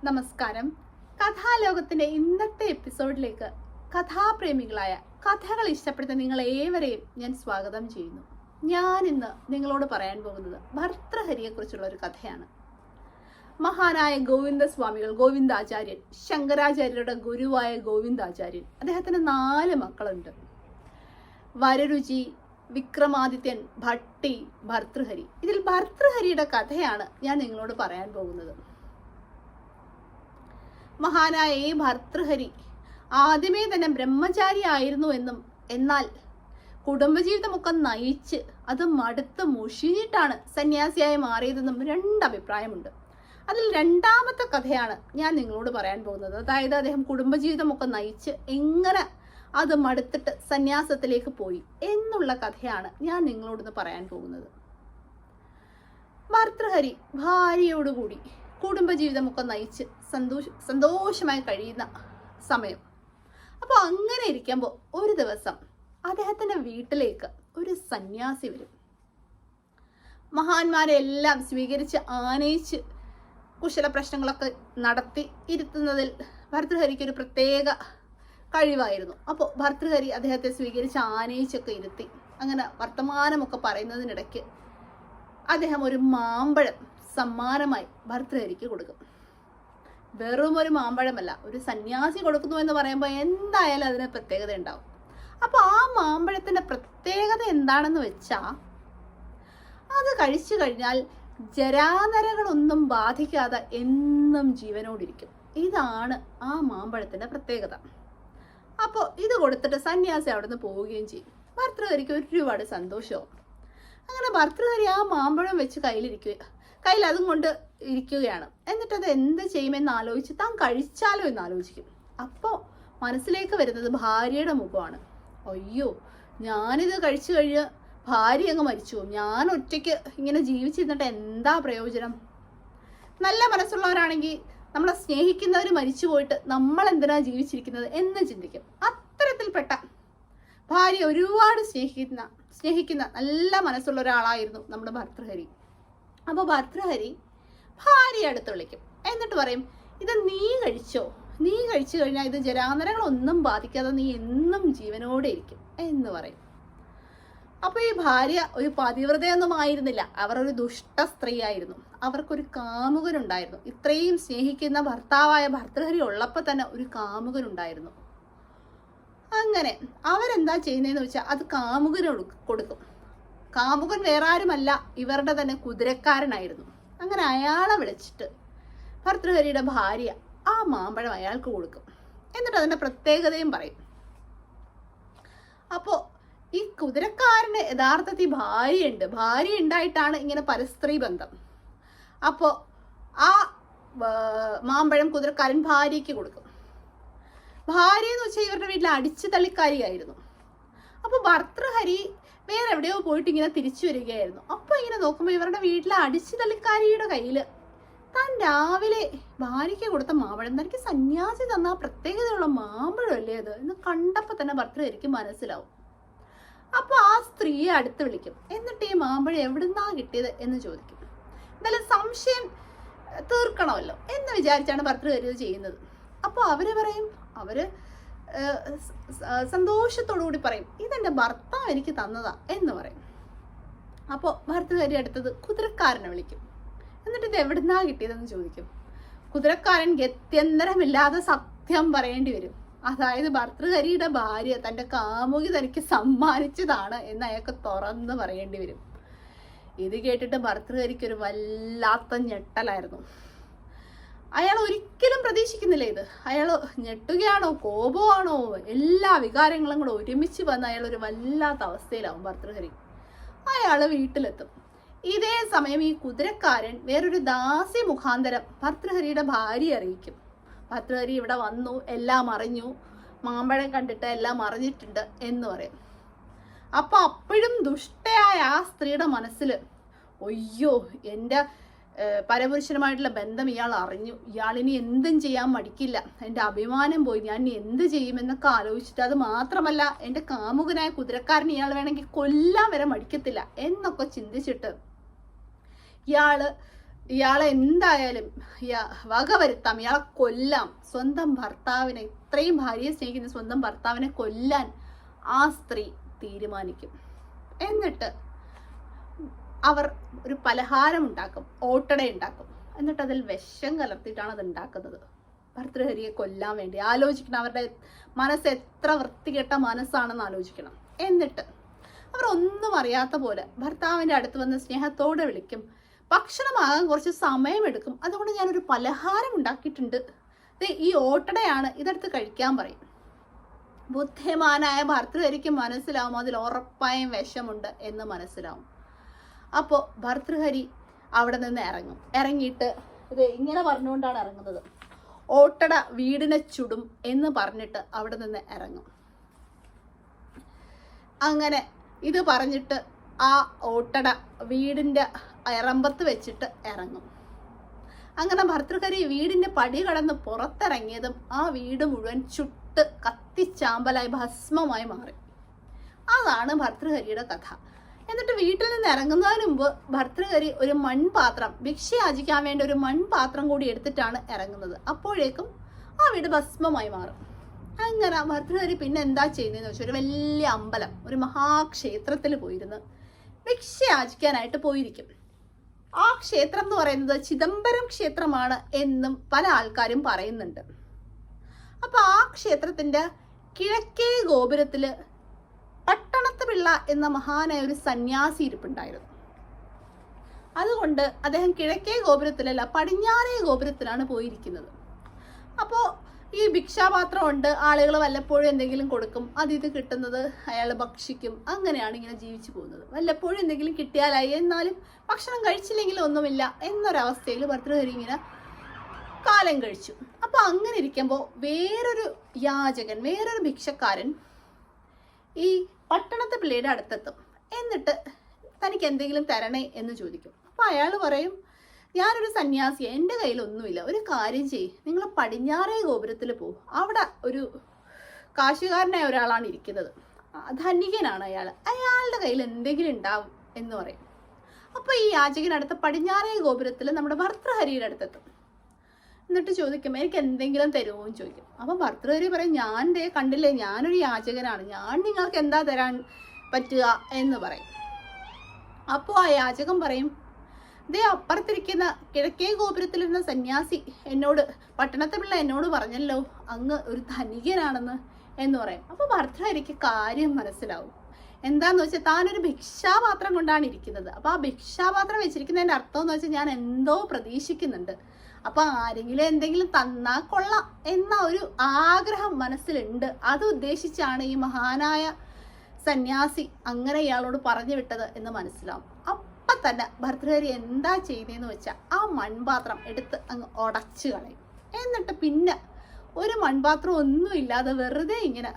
നമസ്കാരം. കഥാലോകത്തിന്റെ ഇന്നത്തെ എപ്പിസോഡിലേക്ക് കഥാപ്രേമികളായ കഥകൾ ഇഷ്ടപ്പെടുന്ന നിങ്ങൾ ഏവരെയും ഞാൻ സ്വാഗതം ചെയ്യുന്നു. ഞാൻ ഇന്ന് നിങ്ങളോട് പറയാൻ പോകുന്നത് ഭർതൃഹരിയെ കുറിച്ചുള്ള ഒരു കഥയാണ്. മഹാനായ ഗോവിന്ദാചാര്യൻ, ശങ്കരാചാര്യരുടെ ഗുരുവായ ഗോവിന്ദാചാര്യൻ, അദ്ദേഹത്തിന് 4 മക്കളുണ്ട്. വരരുചി, വിക്രമാദിത്യൻ, ഭട്ടി, ഭർതൃഹരി. ഇതിൽ ഭർതൃഹരിയുടെ കഥയാണ് ഞാൻ നിങ്ങളോട് പറയാൻ പോകുന്നത്. മഹാനായ ഈ ഭർതൃഹരി ആദ്യമേ തന്നെ ബ്രഹ്മചാരി ആയിരുന്നു എന്നും, എന്നാൽ കുടുംബജീവിതമൊക്കെ നയിച്ച് അത് മടുത്ത് മുഷിഞ്ഞിട്ടാണ് സന്യാസിയായി മാറിയതെന്നും 2 അഭിപ്രായമുണ്ട്. അതിൽ 2ാമത്തെ കഥയാണ് ഞാൻ നിങ്ങളോട് പറയാൻ പോകുന്നത്. അതായത് അദ്ദേഹം കുടുംബജീവിതമൊക്കെ നയിച്ച് എങ്ങനെ അത് മടുത്തിട്ട് സന്യാസത്തിലേക്ക് പോയി എന്നുള്ള കഥയാണ് ഞാൻ നിങ്ങളോടൊന്ന് പറയാൻ പോകുന്നത്. ഭർതൃഹരി ഭാര്യയോടുകൂടി കുടുംബജീവിതമൊക്കെ നയിച്ച് സന്തോഷമായി കഴിയുന്ന സമയം. അപ്പോൾ അങ്ങനെ ഇരിക്കുമ്പോൾ ഒരു ദിവസം അദ്ദേഹത്തിന്റെ വീട്ടിലേക്ക് ഒരു സന്യാസി വരും. മഹാന്മാരെ എല്ലാം സ്വീകരിച്ച് ആനയിച്ച് കുശല പ്രശ്നങ്ങളൊക്കെ നടത്തി ഇരുത്തുന്നതിൽ ഭർതൃഹരിക്ക് ഒരു പ്രത്യേക കഴിവായിരുന്നു. അപ്പോൾ ഭർതൃഹരി അദ്ദേഹത്തെ സ്വീകരിച്ച് ആനയിച്ചൊക്കെ ഇരുത്തി അങ്ങനെ വർത്തമാനമൊക്കെ പറയുന്നതിനിടയ്ക്ക് അദ്ദേഹം ഒരു മാമ്പഴം സമ്മാനമായി ഭർതൃഹരിക്ക് കൊടുക്കും. വെറും ഒരു മാമ്പഴമല്ല, ഒരു സന്യാസി കൊടുക്കുന്നു എന്ന് പറയുമ്പോൾ എന്തായാലും അതിന് പ്രത്യേകത ഉണ്ടാവും. അപ്പോൾ ആ മാമ്പഴത്തിന്റെ പ്രത്യേകത എന്താണെന്ന് വെച്ചാൽ, അത് കഴിച്ചു കഴിഞ്ഞാൽ ജരാനരകളൊന്നും ബാധിക്കാതെ എന്നും ജീവനോടിരിക്കും. ഇതാണ് ആ മാമ്പഴത്തിന്റെ പ്രത്യേകത. അപ്പോൾ ഇത് കൊടുത്തിട്ട് സന്യാസി അവിടെ നിന്ന് പോവുകയും ചെയ്യും. ഭർതൃഹരിക്ക് ഒരുപാട് സന്തോഷവും. അങ്ങനെ ഭർതൃഹരി ആ മാമ്പഴം വെച്ച് കയ്യിൽ അതും കൊണ്ട് ഇരിക്കുകയാണ്. എന്നിട്ട് അത് എന്ത് ചെയ്യുമെന്ന് ആലോചിച്ച് താൻ കഴിച്ചാലോ എന്ന് ആലോചിക്കും. അപ്പോൾ മനസ്സിലേക്ക് വരുന്നത് ഭാര്യയുടെ മുഖമാണ്. അയ്യോ, ഞാനിത് കഴിച്ചു കഴിഞ്ഞ് ഭാര്യ അങ്ങ് മരിച്ചു, ഞാൻ ഒറ്റയ്ക്ക് ഇങ്ങനെ ജീവിച്ചിരുന്നിട്ട് എന്താ പ്രയോജനം? നല്ല മനസ്സുള്ളവരാണെങ്കിൽ നമ്മളെ സ്നേഹിക്കുന്നവർ മരിച്ചു പോയിട്ട് നമ്മൾ എന്തിനാ ജീവിച്ചിരിക്കുന്നത് എന്ന് ചിന്തിക്കും. അത്തരത്തിൽപ്പെട്ട ഭാര്യ ഒരുപാട് സ്നേഹിക്കുന്ന നല്ല മനസ്സുള്ള ഒരാളായിരുന്നു നമ്മുടെ ഭർതൃഹരി. അപ്പോൾ ഭർതൃഹരി ഭാര്യയെ അടുത്ത് വിളിക്കും. എന്നിട്ട് പറയും, ഇത് നീ കഴിച്ചോ, നീ കഴിച്ചു കഴിഞ്ഞാൽ ഇത് ജരാനരകളൊന്നും ബാധിക്കാതെ നീ എന്നും ജീവനോടെ ഇരിക്കും എന്ന് പറയും. അപ്പോൾ ഈ ഭാര്യ ഒരു പതിവ്രതയൊന്നും ആയിരുന്നില്ല, അവർ ഒരു ദുഷ്ട സ്ത്രീയായിരുന്നു. അവർക്കൊരു കാമുകനുണ്ടായിരുന്നു. ഇത്രയും സ്നേഹിക്കുന്ന ഭർത്താവായ ഭർതൃഹരി ഉള്ളപ്പോൾ തന്നെ ഒരു കാമുകനുണ്ടായിരുന്നു. അങ്ങനെ അവരെന്താ ചെയ്യുന്നതെന്ന് വെച്ചാൽ അത് കാമുകന് കൊടുക്കും. കാമുകൻ വേറെ ആരുമല്ല, ഇവരുടെ തന്നെ കുതിരക്കാരനായിരുന്നു. അങ്ങനെ അയാളെ വിളിച്ചിട്ട് ഭർതൃഹരിയുടെ ഭാര്യ ആ മാമ്പഴം അയാൾക്ക് കൊടുക്കും. എന്നിട്ട് അതിന്റെ പ്രത്യേകതയും പറയും. അപ്പോൾ ഈ കുതിരക്കാരന് യഥാർത്ഥത്തിൽ ഭാര്യ ഉണ്ടായിട്ടാണ് ഇങ്ങനെ പരസ്ത്രീ ബന്ധം. അപ്പോൾ ആ മാമ്പഴം കുതിരക്കാരൻ ഭാര്യയ്ക്ക് കൊടുക്കും. ഭാര്യ എന്ന് വെച്ചാൽ ഇവരുടെ വീട്ടിൽ അടിച്ചു തള്ളിക്കാരിയായിരുന്നു. അപ്പോൾ ഭർതൃഹരി വേറെ എവിടെയോ പോയിട്ട് ഇങ്ങനെ തിരിച്ചു വരികയായിരുന്നു. അപ്പോൾ ഇങ്ങനെ നോക്കുമ്പോൾ ഇവരുടെ വീട്ടിലെ അടിച്ചു തള്ളിക്കാരിയുടെ കയ്യിൽ താൻ രാവിലെ ഭാര്യയ്ക്ക് കൊടുത്ത മാമ്പഴം, തനിക്ക് സന്യാസി തന്ന പ്രത്യേകതയുള്ള മാമ്പഴം അല്ലേ അത് എന്ന് കണ്ടപ്പോൾ തന്നെ ഭർതൃഹരിക്ക് മനസ്സിലാവും. അപ്പോൾ ആ സ്ത്രീയെ അടുത്ത് വിളിക്കും. എന്നിട്ട് ഈ മാമ്പഴം എവിടുന്നാ കിട്ടിയത് എന്ന് ചോദിക്കും. എന്തായാലും സംശയം തീർക്കണമല്ലോ എന്ന് വിചാരിച്ചാണ് ഭർതൃഹരി ഇത് ചെയ്യുന്നത്. അപ്പോൾ അവര് സന്തോഷത്തോടുകൂടി പറയും, ഇതെന്റെ ഭർത്താവ് എനിക്ക് തന്നതാ എന്ന് പറയും. അപ്പോൾ ഭർതൃഹരി അടുത്തത് കുതിരക്കാരനെ വിളിക്കും. എന്നിട്ട് ഇത് എവിടുന്നാ കിട്ടിയതെന്ന് ചോദിക്കും. കുതിരക്കാരൻ ഗത്യന്തരമില്ലാതെ സത്യം പറയേണ്ടി വരും. അതായത് ഭർതൃഹരിയുടെ ഭാര്യ തന്റെ കാമുകി തനിക്ക് സമ്മാനിച്ചതാണ് എന്ന് അയാൾക്ക് തുറന്ന് പറയേണ്ടി വരും. ഇത് കേട്ടിട്ട് ഭർതൃഹരിക്ക് ഒരു വല്ലാത്ത ഞെട്ടലായിരുന്നു. അയാൾ ഒരിക്കലും പ്രതീക്ഷിക്കുന്നില്ല ഇത്. അയാൾ ഞെട്ടുകയാണോ കോപമാണോ എല്ലാ വികാരങ്ങളും കൂടെ ഒരുമിച്ച് വന്ന് അയാൾ ഒരു വല്ലാത്ത അവസ്ഥയിലാവും ഭർതൃഹരി. അയാൾ വീട്ടിലെത്തും. ഇതേ സമയം ഈ കുതിരക്കാരൻ വേറൊരു ദാസി മുഖാന്തരം ഭർതൃഹരിയുടെ ഭാര്യ അറിയിക്കും. ഭർതൃഹരി ഇവിടെ വന്നു, എല്ലാം അറിഞ്ഞു, മാമ്പഴം കണ്ടിട്ട് എല്ലാം അറിഞ്ഞിട്ടുണ്ട് എന്ന് പറയും. അപ്പൊ അപ്പോഴും ദുഷ്ടയായ ആ സ്ത്രീയുടെ മനസ്സിൽ, അയ്യോ, എൻ്റെ പരപുരുഷനുമായിട്ടുള്ള ബന്ധം ഇയാൾ അറിഞ്ഞു, ഇയാളിനി എന്തും ചെയ്യാൻ മടിക്കില്ല, എൻ്റെ അഭിമാനം പോയി, ഞാൻ ഇനി എന്ത് ചെയ്യുമെന്നൊക്കെ ആലോചിച്ചിട്ട്, അത് മാത്രമല്ല എൻ്റെ കാമുകനായ കുതിരക്കാരൻ ഇയാൾ വേണമെങ്കിൽ കൊല്ലാൻ വരെ മടിക്കത്തില്ല എന്നൊക്കെ ചിന്തിച്ചിട്ട് ഇയാള് ഇയാളെ എന്തായാലും വകവരുത്താം, ഇയാളെ കൊല്ലാം. സ്വന്തം ഭർത്താവിനെ, ഇത്രയും ഭാര്യയെ സ്നേഹിക്കുന്ന സ്വന്തം ഭർത്താവിനെ കൊല്ലാൻ ആ സ്ത്രീ തീരുമാനിക്കും. എന്നിട്ട് അവർ ഒരു പലഹാരം ഉണ്ടാക്കും, ഓട്ടട ഉണ്ടാക്കും. എന്നിട്ട് അതിൽ വിഷം കലർത്തിയിട്ടാണ് അത് ഉണ്ടാക്കുന്നത്, ഭർതൃഹരിയെ കൊല്ലാൻ വേണ്ടി. ആലോചിക്കണം, അവരുടെ മനസ്സ് എത്ര വൃത്തികെട്ട മനസ്സാണെന്ന് ആലോചിക്കണം. എന്നിട്ട് അവർ ഒന്നും അറിയാത്ത പോലെ ഭർത്താവിൻ്റെ അടുത്ത് വന്ന് സ്നേഹത്തോടെ വിളിക്കും. ഭക്ഷണമാകാൻ കുറച്ച് സമയമെടുക്കും, അതുകൊണ്ട് ഞാനൊരു പലഹാരം ഉണ്ടാക്കിയിട്ടുണ്ട്, ഈ ഓട്ടടയാണ്, ഇതെടുത്ത് കഴിക്കാൻ പറയും. ബുദ്ധിമാനായ ഭർതൃഹരിക്ക് മനസ്സിലാവും അതിൽ ഉറപ്പായും വിഷമുണ്ട് എന്ന് മനസ്സിലാവും. അപ്പോൾ ഭർതൃഹരി അവിടെ നിന്ന് ഇറങ്ങും. ഇറങ്ങിയിട്ട് ഇത് ഇങ്ങനെ പറഞ്ഞുകൊണ്ടാണ് ഇറങ്ങുന്നത്, ഓട്ടട വീടിനെ ചുടും എന്ന് പറഞ്ഞിട്ട് അവിടെ നിന്ന് ഇറങ്ങും. അങ്ങനെ ഇത് പറഞ്ഞിട്ട് ആ ഓട്ടട വീടിൻ്റെ ഇറമ്പത്ത് വെച്ചിട്ട് ഇറങ്ങും. അങ്ങനെ ഭർതൃഹരി വീടിൻ്റെ പടി കടന്ന് പുറത്തിറങ്ങിയതും ആ വീട് മുഴുവൻ ചുട്ട് കത്തിച്ചാമ്പലായി ഭസ്മമായി മാറി. അതാണ് ഭർതൃഹരിയുടെ കഥ. എന്നിട്ട് വീട്ടിൽ നിന്ന് ഇറങ്ങുന്നതിന് മുമ്പ് ഭർതൃഹരി ഒരു മൺപാത്രം, ഭിക്ഷ യാചിക്കാൻ വേണ്ടി ഒരു മൺപാത്രം കൂടി എടുത്തിട്ടാണ് ഇറങ്ങുന്നത്. അപ്പോഴേക്കും ആ വീട് ഭസ്മമായി മാറും. അങ്ങനെ ഭർതൃഹരി പിന്നെ എന്താ ചെയ്യുന്നതെന്ന് വെച്ചാൽ ഒരു വലിയ അമ്പലം, ഒരു മഹാക്ഷേത്രത്തിൽ പോയിരുന്ന് ഭിക്ഷ യാചിക്കാനായിട്ട് പോയിരിക്കും. ആ ക്ഷേത്രം എന്ന് പറയുന്നത് ചിദംബരം ക്ഷേത്രമാണ് എന്നും പല ആൾക്കാരും പറയുന്നുണ്ട്. അപ്പൊ ആ ക്ഷേത്രത്തിന്റെ കിഴക്കേ ഗോപുരത്തില് പട്ടണത്ത് പിള്ള എന്ന മഹാനായ ഒരു സന്യാസി ഇരിപ്പുണ്ടായിരുന്നു. അതുകൊണ്ട് അദ്ദേഹം കിഴക്കേ ഗോപുരത്തിലല്ല, പടിഞ്ഞാറേ ഗോപുരത്തിലാണ് പോയിരിക്കുന്നത്. അപ്പോൾ ഈ ഭിക്ഷാപാത്രം ഉണ്ട്, ആളുകൾ വല്ലപ്പോഴും എന്തെങ്കിലും കൊടുക്കും, ഇത് കിട്ടുന്നത് അയാൾ ഭക്ഷിക്കും. അങ്ങനെയാണ് ഇങ്ങനെ ജീവിച്ചു പോകുന്നത്. വല്ലപ്പോഴും എന്തെങ്കിലും കിട്ടിയാലായി, എന്നാലും ഭക്ഷണം കഴിച്ചില്ലെങ്കിലും ഒന്നുമില്ല എന്നൊരവസ്ഥയിൽ ഭർതൃഹരി ഇങ്ങനെ കാലം കഴിച്ചു. അപ്പോൾ അങ്ങനെ ഇരിക്കുമ്പോൾ വേറൊരു യാചകൻ, വേറൊരു ഭിക്ഷക്കാരൻ ഈ പട്ടണത്തെ പിള്ളയുടെ അടുത്തെത്തും. എന്നിട്ട് തനിക്ക് എന്തെങ്കിലും തരണേ എന്ന് ചോദിക്കും. അപ്പോൾ അയാൾ പറയും, ഞാനൊരു സന്യാസിയാണ്, എൻ്റെ കയ്യിലൊന്നുമില്ല, ഒരു കാര്യം ചെയ്യ്, നിങ്ങൾ പടിഞ്ഞാറേ ഗോപുരത്തിൽ പോകും, അവിടെ ഒരു കാശുകാരനായ ഒരാളാണ് ഇരിക്കുന്നത്, ധനികനാണ് അയാളുടെ കയ്യിൽ എന്തെങ്കിലും ഉണ്ടാവും എന്ന് പറയും. അപ്പോൾ ഈ യാചകനടുത്ത് പടിഞ്ഞാറേ ഗോപുരത്തിൽ നമ്മുടെ ഭർതൃഹരിയുടെ അടുത്തെത്തും. എന്നിട്ട് ചോദിക്കും, എനിക്ക് എന്തെങ്കിലും തരുമോ എന്ന് ചോദിക്കും. അപ്പം ഭർതൃഹരി പറയും, ഞാൻ കണ്ടില്ലേ, ഞാനൊരു യാചകനാണ്, ഞാൻ നിങ്ങൾക്ക് എന്താ തരാൻ പറ്റുക എന്ന് പറയും. അപ്പോൾ ആ യാചകൻ പറയും, അപ്പുറത്തിരിക്കുന്ന കിഴക്കേ ഗോപുരത്തിലിരുന്ന സന്യാസി എന്നോട്, പട്ടണത്തെ പിള്ള എന്നോട് പറഞ്ഞല്ലോ അങ്ങ് ഒരു ധനികനാണെന്ന് എന്ന് പറയും. അപ്പോൾ ഭർതൃഹരിക്ക് കാര്യം മനസ്സിലാവും. എന്താന്ന് വെച്ചാൽ താനൊരു ഭിക്ഷാപാത്രം കൊണ്ടാണ് ഇരിക്കുന്നത്. അപ്പോൾ ആ ഭിക്ഷാപാത്രം വെച്ചിരിക്കുന്നതിൻ്റെ അർത്ഥം എന്ന് വെച്ചാൽ ഞാൻ എന്തോ പ്രതീക്ഷിക്കുന്നുണ്ട്, അപ്പൊ ആരെങ്കിലും എന്തെങ്കിലും തന്നാ കൊള്ളാം എന്ന ഒരു ആഗ്രഹം മനസ്സിലുണ്ട്. അത് ഉദ്ദേശിച്ചാണ് ഈ മഹാനായ സന്യാസി അങ്ങനെ ഇയാളോട് പറഞ്ഞു വിട്ടത് എന്ന് മനസ്സിലാവും. അപ്പൊ തന്നെ ഭർതൃഹരി എന്താ ചെയ്യുന്നതെന്ന് വെച്ചാൽ ആ മൺപാത്രം എടുത്ത് അങ്ങ് ഉടച്ചു കളയും. എന്നിട്ട് പിന്നെ ഒരു മൺപാത്രം ഒന്നും ഇല്ലാതെ വെറുതെ ഇങ്ങനെ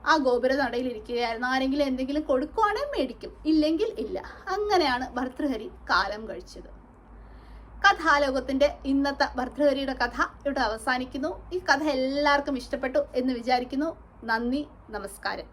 ആ ഗോപുര നടയിലിരിക്കുകയായിരുന്നു. ആരെങ്കിലും എന്തെങ്കിലും കൊടുക്കുവാണെങ്കിൽ മേടിക്കും, ഇല്ലെങ്കിൽ ഇല്ല. അങ്ങനെയാണ് ഭർതൃഹരി കാലം കഴിച്ചത്. കഥാലോകത്തിന്റെ ഇന്നത്തെ ഭർതൃഹരിയുടെ കഥ ഇവിടെ അവസാനിക്കുന്നു. ഈ കഥ എല്ലാവർക്കും ഇഷ്ടപ്പെട്ടു എന്ന് വിചാരിക്കുന്നു. നന്ദി, നമസ്കാരം.